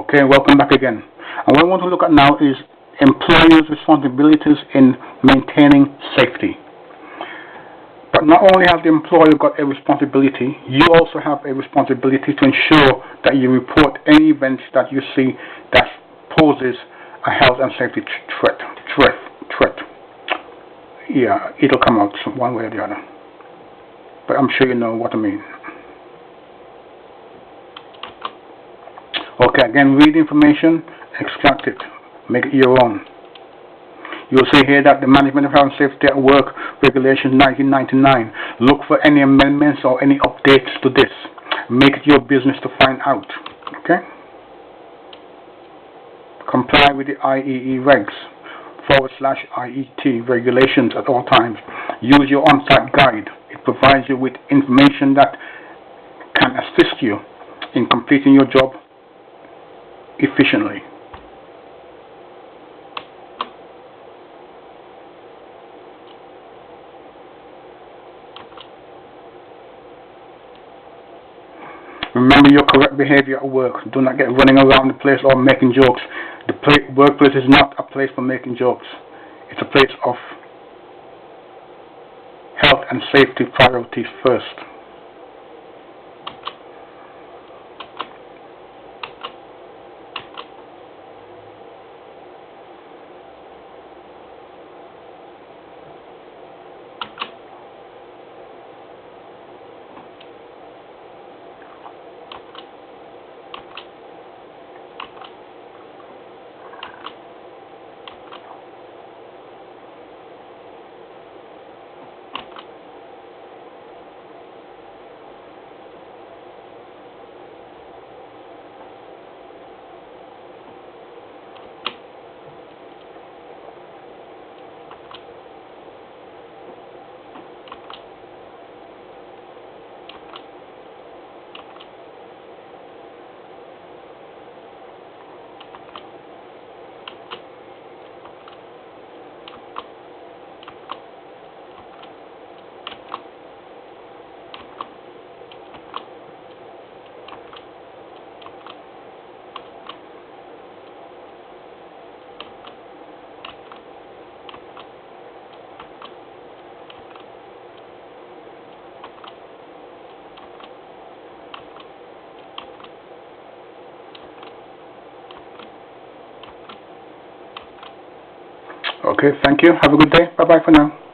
Okay, welcome back again. And what I want to look at now is employers' responsibilities in maintaining safety. But not only has the employer got a responsibility, you also have a responsibility to ensure that you report any events that you see that poses a health and safety threat. Yeah, it'll come out one way or the other. But I'm sure you know what I mean. Okay, again, read the information, extract it, make it your own. You'll see here that the Management of Health and Safety at Work Regulations 1999. Look for any amendments or any updates to this. Make it your business to find out. Okay? Comply with the IEE regs /IET regulations at all times. Use your on-site guide. It provides you with information that can assist you in completing your job efficiently. Remember your correct behavior at work. Do not get running around the place or making jokes. The workplace is not a place for making jokes. It's a place of health and safety priorities first. Okay, thank you. Have a good day. Bye-bye for now.